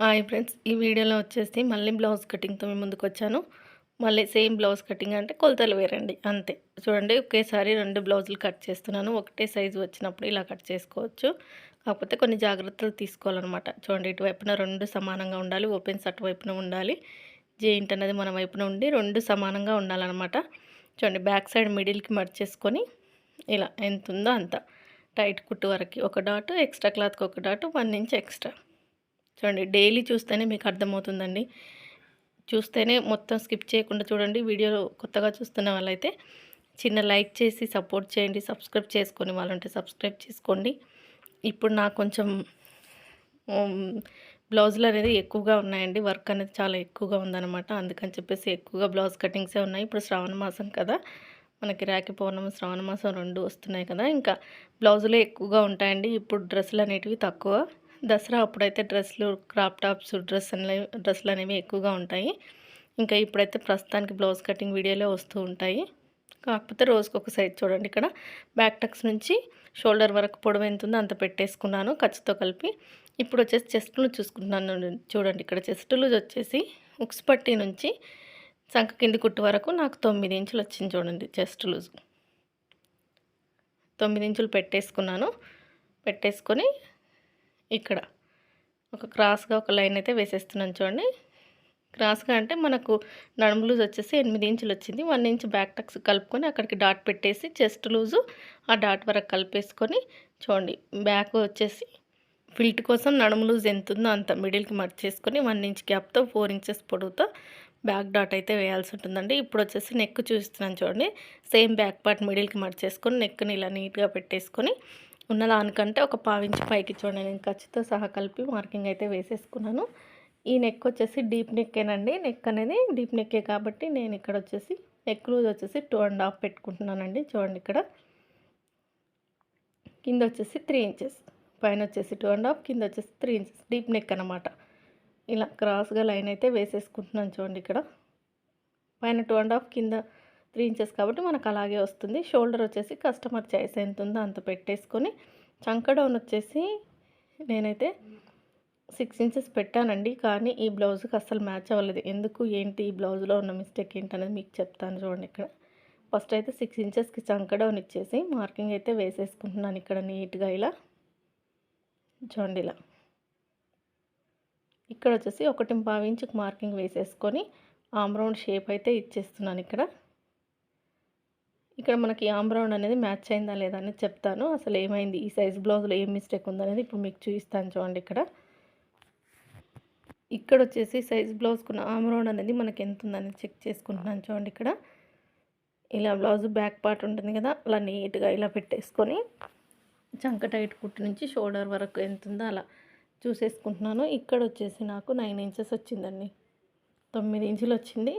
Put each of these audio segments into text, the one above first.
Hi friends, ఈ వీడియోలో వచ్చేసి మళ్ళీ బ్లౌజ్ కటింగ్తో మీ ముందుకొచ్చాను. మళ్ళీ సేమ్ బ్లౌజ్ కటింగ్ అంటే కొలతలు వేరండి అంతే. చూడండి, ఒకేసారి 2 బ్లౌజులు కట్ చేస్తున్నాను. ఒకటే సైజు వచ్చినప్పుడు ఇలా కట్ చేసుకోవచ్చు. కాకపోతే కొన్ని జాగ్రత్తలు తీసుకోవాలన్నమాట. చూడండి, ఇటువైపున 2 సమానంగా ఉండాలి. ఓపెన్స్ అటువైపున ఉండాలి. జెయింట్ అనేది మన వైపున ఉండి 2 సమానంగా ఉండాలన్నమాట. చూడండి, బ్యాక్ సైడ్ మిడిల్కి మర్చేసుకొని ఇలా ఎంత ఉందో అంత టైట్ కుట్టు వరకు ఒక డాట్, ఎక్స్ట్రా క్లాత్కి ఒక డాట్, 1 ఇంచ్ ఎక్స్ట్రా. చూడండి, డైలీ చూస్తేనే మీకు అర్థమవుతుందండి. చూస్తేనే మొత్తం స్కిప్ చేయకుండా చూడండి. వీడియో కొత్తగా చూస్తున్న వాళ్ళైతే చిన్న లైక్ చేసి సపోర్ట్ చేయండి. సబ్స్క్రైబ్ చేసుకొని వాళ్ళంటే సబ్స్క్రైబ్ చేసుకోండి. ఇప్పుడు నాకు కొంచెం బ్లౌజులు అనేది ఎక్కువగా ఉన్నాయండి. వర్క్ అనేది చాలా ఎక్కువగా ఉందన్నమాట. అందుకని చెప్పేసి ఎక్కువగా బ్లౌజ్ కటింగ్సే ఉన్నాయి. ఇప్పుడు శ్రావణ మాసం కదా, మనకి రాఖీ పౌర్ణమి శ్రావణ మాసం 2 వస్తున్నాయి కదా, ఇంకా బ్లౌజులే ఎక్కువగా ఉంటాయండి. ఇప్పుడు డ్రెస్సులు అనేటివి తక్కువ. దసరా అప్పుడైతే డ్రెస్సులు, క్రాప్ టాప్స్, డ్రెస్సులు అనేవి ఎక్కువగా ఉంటాయి. ఇంకా ఇప్పుడైతే ప్రస్తుతానికి బ్లౌజ్ కటింగ్ వీడియోలే వస్తూ ఉంటాయి. కాకపోతే రోజుకొక సైజ్ చూడండి. ఇక్కడ బ్యాక్ టక్స్ నుంచి షోల్డర్ వరకు పొడవు ఎంత ఉందో అంత పెట్టేసుకున్నాను ఖర్చుతో కలిపి. ఇప్పుడు వచ్చేసి చెస్ట్ లూజ్ చూసుకుంటున్నాను. చూడండి, ఇక్కడ చెస్ట్ లూజ్ వచ్చేసి ఉక్స్ పట్టీ నుంచి సంక కింది కుట్టు వరకు నాకు 9 ఇంచులు వచ్చింది. చూడండి, చెస్ట్ లూజ్ 9 ఇంచులు పెట్టేసుకున్నాను. పెట్టేసుకొని ఇక్కడ ఒక క్రాస్గా ఒక లైన్ అయితే వేసేస్తున్నాను. చూడండి, క్రాస్గా అంటే మనకు నడుము లూజ్ వచ్చేసి 8 ఇంచులు వచ్చింది. 1 ఇంచ్ బ్యాక్ టక్స్ కలుపుకొని అక్కడికి డాట్ పెట్టేసి చెస్ట్ లూజు ఆ డాట్ వరకు కలిపేసుకొని చూడండి, బ్యాక్ వచ్చేసి ఫిల్ట్ కోసం నడుము లూజ్ ఎంత ఉందో అంత మిడిల్కి మర్చేసుకొని 1 ఇంచ్ గ్యాప్తో 4 ఇంచెస్ పొడవుతో బ్యాక్ డాట్ అయితే వేయాల్సి ఉంటుందండి. ఇప్పుడు వచ్చేసి నెక్ చూపిస్తున్నాను. చూడండి, సేమ్ బ్యాక్ పార్ట్ మిడిల్కి మర్చేసుకొని నెక్ని ఇలా నీట్గా పెట్టేసుకొని ఉన్నదానికంటే ఒక 1/4 ఇంచ్ పైకి చూడండి, నేను ఖర్చుతో సహా కలిపి మార్కింగ్ అయితే వేసేసుకున్నాను. ఈ నెక్ వచ్చేసి డీప్ నెక్కేనండి. నెక్ అనేది డీప్ నెక్కే కాబట్టి నేను ఇక్కడ వచ్చేసి నెక్ లూజ్ వచ్చేసి 2.5 పెట్టుకుంటున్నానండి. చూడండి, ఇక్కడ కింద వచ్చేసి 3 ఇంచెస్, పైన వచ్చేసి 2.5, కింద వచ్చేసి 3 ఇంచెస్ డీప్ నెక్ అనమాట. ఇలా క్రాస్గా లైన్ అయితే వేసేసుకుంటున్నాను. చూడండి, ఇక్కడ పైన 2.5, కింద 3 ఇంచెస్ కాబట్టి మనకు అలాగే వస్తుంది. షోల్డర్ వచ్చేసి కస్టమర్ చాయిస్ ఎంత ఉందో అంత పెట్టేసుకొని చంక డౌన్ వచ్చేసి నేనైతే 6 ఇంచెస్ పెట్టానండి. కానీ ఈ బ్లౌజ్కి అస్సలు మ్యాచ్ అవ్వలేదు. ఎందుకు ఏంటి ఈ బ్లౌజ్లో ఉన్న మిస్టేక్ ఏంటనేది మీకు చెప్తాను. చూడండి, ఇక్కడ ఫస్ట్ అయితే 6 ఇంచెస్కి చంక డౌన్ ఇచ్చేసి మార్కింగ్ అయితే వేసేసుకుంటున్నాను. ఇక్కడ నీట్గా ఇలా చూడండి, ఇలా ఇక్కడ వచ్చేసి 1.5 ఇంచుకి మార్కింగ్ వేసేసుకొని ఆమ్ రౌండ్ షేప్ అయితే ఇచ్చేస్తున్నాను. ఇక్కడ మనకి ఆమ్ రౌండ్ అనేది మ్యాచ్ అయిందా లేదా అనేది చెప్తాను. అసలు ఏమైంది, ఈ సైజ్ బ్లౌజ్లో ఏం మిస్టేక్ ఉందనేది ఇప్పుడు మీకు చూపిస్తాను. చూడండి, ఇక్కడ వచ్చేసి సైజ్ బ్లౌజ్కున్న ఆమ్ రౌండ్ అనేది మనకి ఎంత ఉందనేది చెక్ చేసుకుంటున్నాను. చూడండి, ఇక్కడ ఇలా బ్లౌజ్ బ్యాక్ పార్ట్ ఉంటుంది కదా, అలా నీట్గా ఇలా పెట్టేసుకొని చంక టైట్ కుట్టు నుంచి షోల్డర్ వరకు ఎంత ఉందో అలా చూసేసుకుంటున్నాను. ఇక్కడ వచ్చేసి నాకు 9 ఇంచెస్ వచ్చిందండి. 9 ఇంచులు వచ్చింది.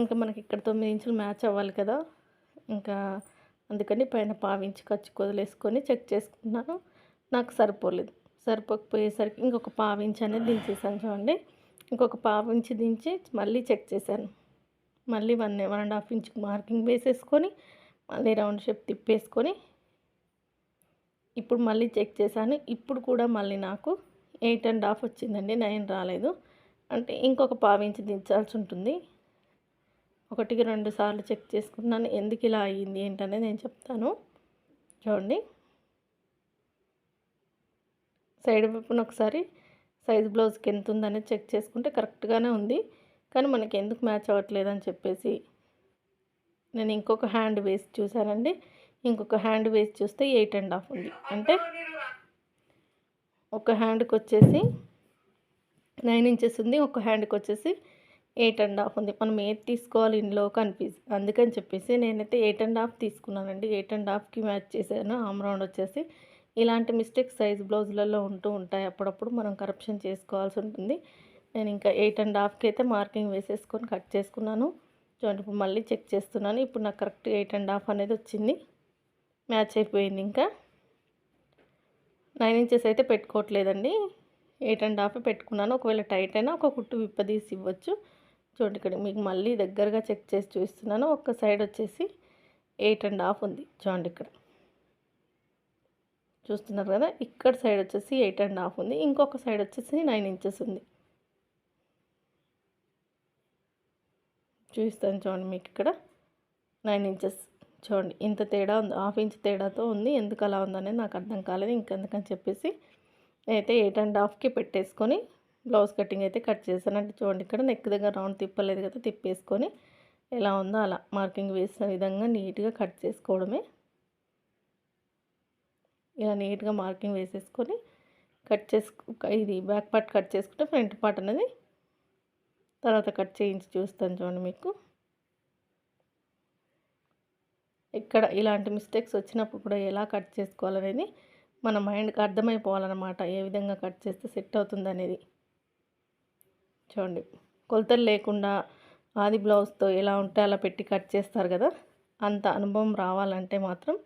ఇంకా మనకి ఇక్కడ 9 ఇంచులు మ్యాచ్ అవ్వాలి కదా, ఇంకా అందుకని పైన 1/4 ఇంచ్ ఖర్చు వదిలేసుకొని చెక్ చేసుకున్నాను. నాకు సరిపోలేదు. సరిపోకపోయేసరికి ఇంకొక 1/4 ఇంచ్ అనేది దించేసాను. చూడండి, ఇంకొక 1/4 ఇంచ్ దించి మళ్ళీ చెక్ చేశాను. మళ్ళీ 1.5 ఇంచ్కి మార్కింగ్ వేసేసుకొని మళ్ళీ రౌండ్ షేప్ తిప్పేసుకొని ఇప్పుడు మళ్ళీ చెక్ చేశాను. ఇప్పుడు కూడా మళ్ళీ నాకు 8.5 వచ్చిందండి. 9 రాలేదు. అంటే ఇంకొక 1/4 ఇంచ్ దించాల్సి ఉంటుంది. 1కి 2 సార్లు చెక్ చేసుకున్నాను. ఎందుకు ఇలా అయ్యింది ఏంటనేది నేను చెప్తాను. చూడండి, సైడ్ వైపున ఒకసారి సైజ్ బ్లౌజ్కి ఎంత ఉందనేది చెక్ చేసుకుంటే కరెక్ట్గానే ఉంది. కానీ మనకి ఎందుకు మ్యాచ్ అవ్వట్లేదు అని చెప్పేసి నేను ఇంకొక హ్యాండ్ వేసి చూశానండి. ఇంకొక హ్యాండ్ వేసి చూస్తే 8.5 ఉంది. అంటే ఒక హ్యాండ్కి వచ్చేసి 9 ఇంచెస్ ఉంది, ఒక హ్యాండ్కి వచ్చేసి 8.5 ఉంది. మనం ఏది తీసుకోవాలి ఇందులో అందుకని చెప్పేసి నేనైతే 8.5 తీసుకున్నానండి. 8.5కి మ్యాచ్ చేశాను. ఆమ్ రౌండ్ వచ్చేసి ఇలాంటి మిస్టేక్స్ సైజ్ బ్లౌజులలో ఉంటూ ఉంటాయి. అప్పుడప్పుడు మనం కరెక్షన్ చేసుకోవాల్సి ఉంటుంది. నేను ఇంకా 8.5కి అయితే మార్కింగ్ వేసేసుకొని కట్ చేసుకున్నాను. చూడండి, ఇప్పుడు మళ్ళీ చెక్ చేస్తున్నాను. ఇప్పుడు నాకు కరెక్ట్ 8.5 అనేది వచ్చింది. మ్యాచ్ అయిపోయింది. ఇంకా 9 ఇంచెస్ అయితే పెట్టుకోవట్లేదండి. 8.5 పెట్టుకున్నాను. ఒకవేళ టైట్ అయినా ఒక కుట్టు విప్పదీసి ఇవ్వచ్చు. చూడండి, ఇక్కడ మీకు మళ్ళీ దగ్గరగా చెక్ చేసి చూపిస్తున్నాను. ఒక సైడ్ వచ్చేసి 8.5 ఉంది. చూడండి, ఇక్కడ చూస్తున్నారు కదా, ఇక్కడ సైడ్ వచ్చేసి 8.5 ఉంది. ఇంకొక సైడ్ వచ్చేసి 9 ఇంచెస్ ఉంది. చూపిస్తాను చూడండి మీకు ఇక్కడ 9 ఇంచెస్ చూడండి ఇంత తేడా ఉంది, హాఫ్ ఇంచ్ తేడాతో ఉంది. ఎందుకు అలా ఉందనేది నాకు అర్థం కాలేదు. ఇంకెందుకని చెప్పేసి అయితే 8.5కి పెట్టేసుకొని బ్లౌజ్ కటింగ్ అయితే కట్ చేశాను. అంటే చూడండి ఇక్కడ నెక్ దగ్గర రౌండ్ తిప్పలేదు కదా, తిప్పేసుకొని ఎలా ఉందో అలా మార్కింగ్ వేసిన విధంగా నీట్గా కట్ చేసుకోవడమే. ఇలా నీట్గా మార్కింగ్ వేసేసుకొని కట్ ఇది బ్యాక్ పార్ట్ కట్ చేసుకుంటే ఫ్రంట్ పార్ట్ అనేది తర్వాత కట్ చేయించి చూస్తాను చూడండి మీకు. ఇక్కడ ఇలాంటి మిస్టేక్స్ వచ్చినప్పుడు కూడా ఎలా కట్ చేసుకోవాలనేది మన మైండ్కి అర్థమైపోవాలన్నమాట. ఏ విధంగా కట్ చేస్తే సెట్ అవుతుంది అనేది. చూడండి కొలతలు లేకుండా ఆది బ్లౌజ్తో ఎలా ఉంటే అలా పెట్టి కట్ చేస్తారు కదా, అంత అనుభవం రావాలంటే మాత్రం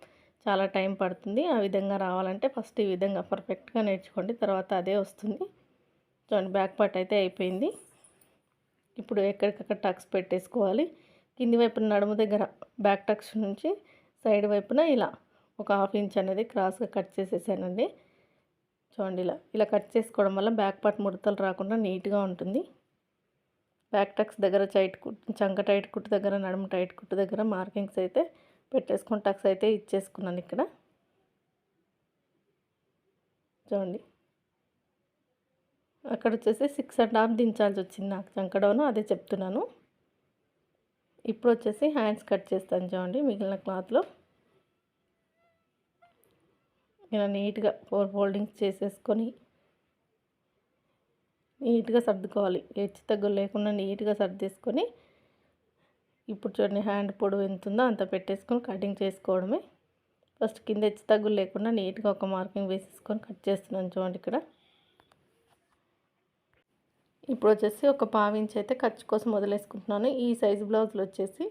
చాలా టైం పడుతుంది. ఆ విధంగా రావాలంటే ఫస్ట్ ఈ విధంగా పర్ఫెక్ట్గా నేర్చుకోండి, తర్వాత అదే వస్తుంది. చూడండి బ్యాక్ పార్ట్ అయితే అయిపోయింది. ఇప్పుడు ఎక్కడికక్కడ టక్స్ పెట్టేసుకోవాలి. కింది వైపున నడుము దగ్గర బ్యాక్ టక్స్ నుంచి సైడ్ వైపున ఇలా ఒక హాఫ్ ఇంచ్ అనేది క్రాస్గా కట్ చేసేసానండి. చూడండి ఇలా కట్ చేసుకోవడం వల్ల బ్యాక్ పార్ట్ ముడతలు రాకుండా నీట్గా ఉంటుంది. బ్యాక్ టక్స్ దగ్గర చంక టైట్ కుట్టు దగ్గర, నడుము టైట్ కుట్టు దగ్గర మార్కింగ్స్ అయితే పెట్టేసుకొని టక్స్ అయితే ఇచ్చేసుకున్నాను ఇక్కడ. చూడండి అక్కడ వచ్చేసి 6.5 దించాల్సి వచ్చింది నాకు చంకడౌను, అదే చెప్తున్నాను. ఇప్పుడు వచ్చేసి హ్యాండ్స్ కట్ చేస్తాను చూడండి. మిగిలిన క్లాత్లో ఇలా నీట్గా 4 ఫోల్డింగ్స్ చేసేసుకొని నీట్గా సర్దుకోవాలి. హెచ్చు తగ్గులు లేకుండా నీట్గా సర్దేసుకొని ఇప్పుడు చూడండి హ్యాండ్ పొడవు ఎంత ఉందో అంత పెట్టేసుకొని కటింగ్ చేసుకోవడమే. ఫస్ట్ కింద హెచ్చు తగ్గులు లేకుండా నీట్గా ఒక మార్కింగ్ వేసేసుకొని కట్ చేస్తున్నాను చూడండి ఇక్కడ. ఇప్పుడు వచ్చేసి ఒక 1/2 ఇంచ్ అయితే ఖర్చు కోసం వదిలేసుకుంటున్నాను. ఈ సైజు బ్లౌజులు వచ్చేసి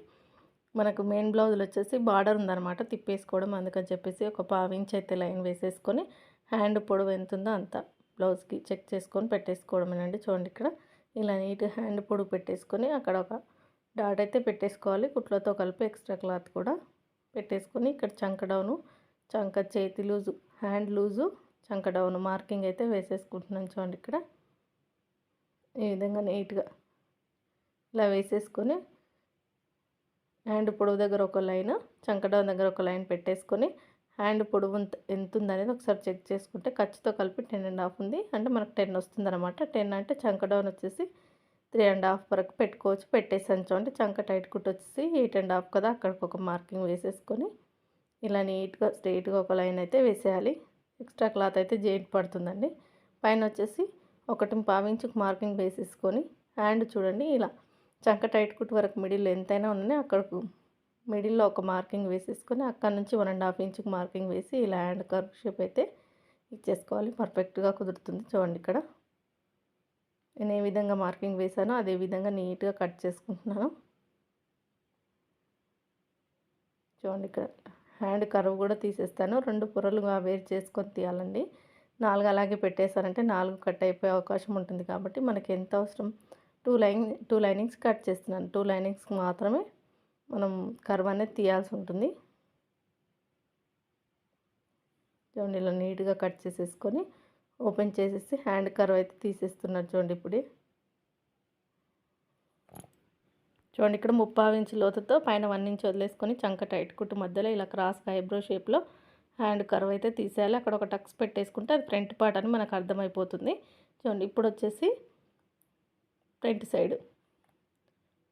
మనకు మెయిన్ బ్లౌజులు వచ్చేసి బార్డర్ ఉందన్నమాట, తిప్పేసుకోవడం. అందుకని చెప్పేసి ఒక 1/2 ఇంచ్ అయితే లైన్ వేసేసుకొని హ్యాండ్ పొడవు ఎంత ఉందో అంత బ్లౌజ్కి చెక్ చేసుకొని పెట్టేసుకోవడమేనండి. చూడండి ఇక్కడ ఇలా నీట్గా హ్యాండ్ పొడవు పెట్టేసుకొని అక్కడ ఒక డాట్ అయితే పెట్టేసుకోవాలి. కుట్లతో కలిపి ఎక్స్ట్రా క్లాత్ కూడా పెట్టేసుకొని ఇక్కడ చంక డౌను, చంక చేతి లూజు, హ్యాండ్ లూజు, చంక డౌను మార్కింగ్ అయితే వేసేసుకుంటున్నాను. చూడండి ఇక్కడ ఈ విధంగా నీట్గా ఇలా వేసేసుకొని హ్యాండ్ పొడవు దగ్గర ఒక లైన్, చంక డౌన్ దగ్గర ఒక లైన్ పెట్టేసుకొని హ్యాండ్ పొడవు ఎంత ఉందనేది ఒకసారి చెక్ చేసుకుంటే ఖర్చుతో కలిపి 10.5 ఉంది. అంటే మనకు 10 వస్తుంది అనమాట. 10 అంటే చంక డౌన్ వచ్చేసి 3.5 వరకు పెట్టుకోవచ్చు. పెట్టేసాను చూడండి. చంక టైట్ కుట్టు వచ్చేసి 8.5 కదా, అక్కడికి ఒక మార్కింగ్ వేసేసుకొని ఇలా నీట్గా స్ట్రైట్గా ఒక లైన్ అయితే వేసేయాలి. ఎక్స్ట్రా క్లాత్ అయితే జాయింట్ పడుతుందండి. పైన వచ్చేసి 1.5 ఇంచుకు మార్కింగ్ వేసేసుకొని హ్యాండ్ చూడండి ఇలా చంక టైట్ కుట్టు వరకు మిడిల్లో ఎంతైనా ఉన్నాయి అక్కడకు మిడిల్లో ఒక మార్కింగ్ వేసేసుకొని అక్కడ నుంచి 1.5 ఇంచుకు మార్కింగ్ వేసి ఇలా హ్యాండ్ కర్వ్ షేప్ అయితే ఇచ్చేసుకోవాలి. పర్ఫెక్ట్గా కుదురుతుంది. చూడండి ఇక్కడ నేను ఏ విధంగా మార్కింగ్ వేసానో అదే విధంగా నీట్గా కట్ చేసుకుంటున్నాను. చూడండి ఇక్కడ హ్యాండ్ కర్వ్ కూడా తీసేస్తాను. 2 పొరలుగా వేరు చేసుకొని తీయాలండి. 4 అలాగే పెట్టేశారంటే 4 కట్ అయిపోయే అవకాశం ఉంటుంది. కాబట్టి మనకి ఎంత అవసరం 2 లైనింగ్స్ కట్ చేస్తున్నాను. 2 లైనింగ్స్కి మాత్రమే మనం కర్వ్ అనేది తీయాల్సి ఉంటుంది. చూడండి ఇలా నీట్గా కట్ చేసేసుకొని ఓపెన్ చేసేసి హ్యాండ్ కర్వ్ అయితే తీసేస్తున్నారు. చూడండి ఇప్పుడు చూడండి ఇక్కడ 3/4 ఇంచ్ లోతుతో పైన 1 ఇంచ్ వదిలేసుకొని చంక టైట్ కుట్టు మధ్యలో ఇలా క్రాస్గా ఐబ్రో షేప్లో హ్యాండ్ కర్వ్ అయితే తీసేయాలి. అక్కడ ఒక టక్స్ పెట్టేసుకుంటే అది ఫ్రంట్ పార్ట్ అని మనకు అర్థమైపోతుంది. చూడండి ఇప్పుడు వచ్చేసి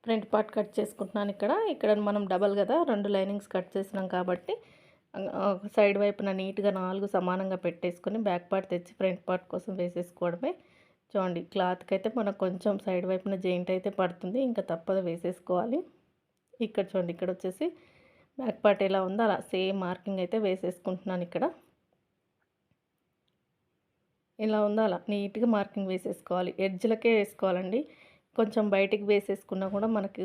ఫ్రంట్ పార్ట్ కట్ చేసుకుంటున్నాను. ఇక్కడ మనం డబల్ కదా 2 లైనింగ్స్ కట్ చేసినాం కాబట్టి సైడ్ వైపున నీట్గా 4 సమానంగా పెట్టేసుకొని బ్యాక్ పార్ట్ తెచ్చి ఫ్రంట్ పార్ట్ కోసం వేసేసుకోవడమే. చూడండి క్లాత్కి అయితే మనకు కొంచెం సైడ్ వైపున జాయింట్ అయితే పడుతుంది, ఇంకా తప్పదు వేసేసుకోవాలి. ఇక్కడ చూడండి ఇక్కడ వచ్చేసి బ్యాక్ పార్ట్ ఎలా ఉందో అలా సేమ్ మార్కింగ్ అయితే వేసేసుకుంటున్నాను. ఇక్కడ ఎలా ఉందో అలా నీట్గా మార్కింగ్ వేసేసుకోవాలి. ఎడ్జ్లకే వేసుకోవాలండి. కొంచెం బయటికి వేసేసుకున్నా కూడా మనకి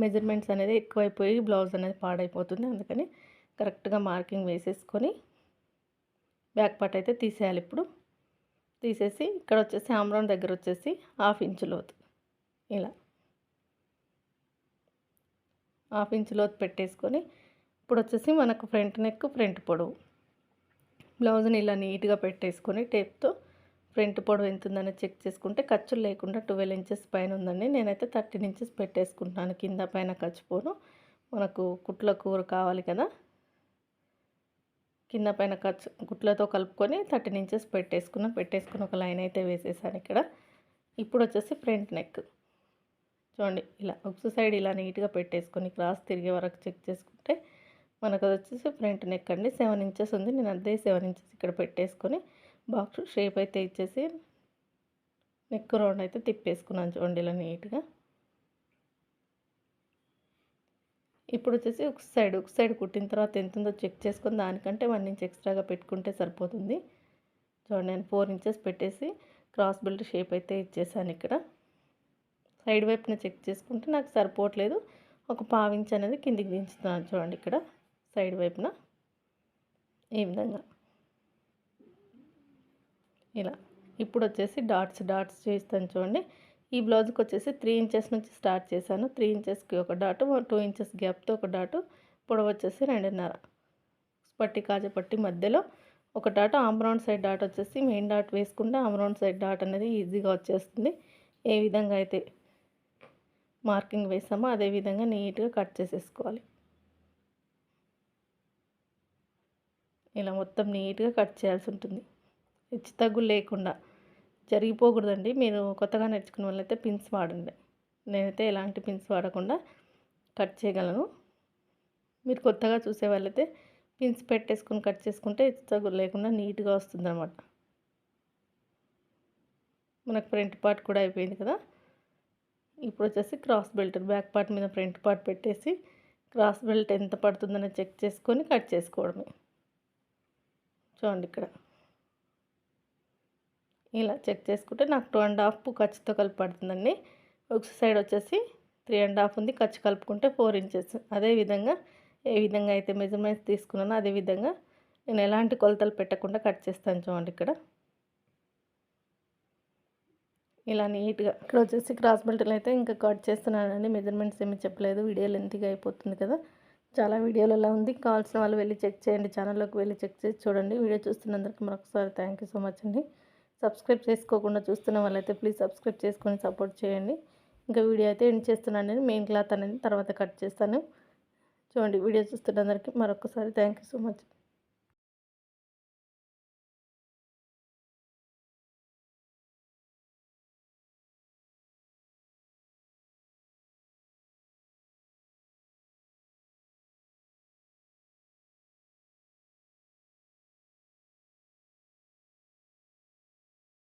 మెజర్మెంట్స్ అనేది ఎక్కువైపోయి బ్లౌజ్ అనేది పాడైపోతుంది. అందుకని కరెక్ట్గా మార్కింగ్ వేసేసుకొని బ్యాక్ పార్ట్ అయితే తీసేయాలి. ఇప్పుడు తీసేసి ఇక్కడ వచ్చేసి ఆమ్రౌండ్ దగ్గర వచ్చేసి 1/2 ఇంచ్ లోతు ఇలా 1/2 ఇంచ్ లోతు పెట్టేసుకొని ఇప్పుడు వచ్చేసి మనకు ఫ్రంట్ నెక్ ఫ్రంట్ పొడవు బ్లౌజ్ని ఇలా నీట్గా పెట్టేసుకొని టేప్తో ఫ్రంట్ పొడవు ఎంత ఉందని చెక్ చేసుకుంటే ఖర్చులు లేకుండా 12 ఇంచెస్ పైన ఉందండి. నేనైతే 13 ఇంచెస్ పెట్టేసుకుంటున్నాను. కింద పైన ఖర్చు పోను. మనకు కుట్ల కూర కావాలి కదా, కింద పైన ఖర్చు కుట్లతో కలుపుకొని 13 ఇంచెస్ పెట్టేసుకుని ఒక లైన్ అయితే వేసేసాను ఇక్కడ. ఇప్పుడు వచ్చేసి ఫ్రంట్ నెక్ చూడండి, ఇలా ఉక్స్ సైడ్ ఇలా నీట్గా పెట్టేసుకొని క్రాస్ తిరిగే వరకు చెక్ చేసుకుంటే మనకు అది వచ్చేసి ఫ్రంట్ నెక్ అండి. 7 ఇంచెస్ ఉంది. నేను అదే 7 ఇంచెస్ ఇక్కడ పెట్టేసుకొని బాక్స్ షేప్ అయితే ఇచ్చేసి నెక్ రౌండ్ అయితే తిప్పేసుకున్నాను చూడండి ఇలా నీట్గా. ఇప్పుడు వచ్చేసి ఉక్స్ సైడ్ కుట్టిన తర్వాత ఎంత ఉందో చెక్ చేసుకొని దానికంటే 1 ఇంచ్ ఎక్స్ట్రాగా పెట్టుకుంటే సరిపోతుంది. చూడండి, నేను 4 ఇంచెస్ పెట్టేసి క్రాస్ బెల్ట్ షేప్ అయితే ఇచ్చేసాను ఇక్కడ. సైడ్ వైపున చెక్ చేసుకుంటే నాకు సరిపోవట్లేదు, ఒక 1/2 ఇంచ్ అనేది కిందికి దించుతున్నాను చూడండి ఇక్కడ సైడ్ వైపున ఈ విధంగా ఇలా. ఇప్పుడు వచ్చేసి డాట్స్ చేస్తాను చూడండి. ఈ బ్లౌజ్కి వచ్చేసి 3 ఇంచెస్ నుంచి స్టార్ట్ చేశాను. 3 ఇంచెస్కి ఒక డాటు, 2 ఇంచెస్ గ్యాప్తో ఒక డాటు, పొడవు వచ్చేసి 2.5 పట్టి కాజా పట్టి మధ్యలో ఒక డాటు. ఆమ్రౌండ్ సైడ్ డాట్ వచ్చేసి మెయిన్ డాట్ వేసుకుంటే ఆమ్రౌండ్ సైడ్ డాట్ అనేది ఈజీగా వచ్చేస్తుంది. ఏ విధంగా అయితే మార్కింగ్ వేసామో అదే విధంగా నీట్గా కట్ చేసేసుకోవాలి. ఇలా మొత్తం నీట్గా కట్ చేయాల్సి ఉంటుంది, హెచ్చు తగ్గులు లేకుండా. జరిగిపోకూడదండి. మీరు కొత్తగా నేర్చుకునే వాళ్ళైతే పిన్స్ వాడండి. నేనైతే ఎలాంటి పిన్స్ వాడకుండా కట్ చేయగలను. మీరు కొత్తగా చూసే వాళ్ళైతే పిన్స్ పెట్టేసుకొని కట్ చేసుకుంటే హెచ్చు తగ్గులు లేకుండా నీట్గా వస్తుందన్నమాట. మనకు ఫ్రంట్ పార్ట్ కూడా అయిపోయింది కదా. ఇప్పుడు వచ్చేసి క్రాస్ బెల్ట్ బ్యాక్ పార్ట్ మీద ఫ్రంట్ పార్ట్ పెట్టేసి క్రాస్ బెల్ట్ ఎంత పడుతుందని చెక్ చేసుకొని కట్ చేసుకోవడమే. చూడండి ఇక్కడ ఇలా చెక్ చేసుకుంటే నాకు 2.5 ఖర్చుతో కలిపి పడుతుందండి. ఒక సైడ్ వచ్చేసి 3.5 ఉంది, ఖర్చు కలుపుకుంటే 4 ఇంచెస్. అదేవిధంగా ఏ విధంగా అయితే మెజర్మెంట్స్ తీసుకున్నానో అదేవిధంగా నేను ఎలాంటి కొలతలు పెట్టకుండా కట్ చేస్తాను చూడండి ఇక్కడ. ఇలా నీట్గా ఇక్కడ వచ్చేసి క్రాస్ బెల్ట్లు అయితే ఇంకా కట్ చేస్తున్నానండి. మెజర్మెంట్స్ ఏమీ చెప్పలేదు, వీడియో లెంతీగా అయిపోతుంది కదా. చాలా వీడియోలలో ఉంది, కావాల్సిన వాళ్ళు వెళ్ళి చెక్ చేయండి. ఛానల్లోకి వెళ్ళి చెక్ చేసి చూడండి. వీడియో చూస్తున్నందుకు మరొకసారి థ్యాంక్ యూ సో మచ్ అండి. సబ్స్క్రైబ్ చేసుకోకుండా చూస్తున్న వాళ్ళైతే ప్లీజ్ సబ్స్క్రైబ్ చేసుకొని సపోర్ట్ చేయండి. ఇంకా వీడియో అయితే ఎండ్ చేస్తున్నాను. నేను మెయిన్ క్లాత్ అనేది తర్వాత కట్ చేస్తాను. చూడండి, వీడియో చూస్తున్నందరికీ మరొకసారి థ్యాంక్ యూ సో మచ్.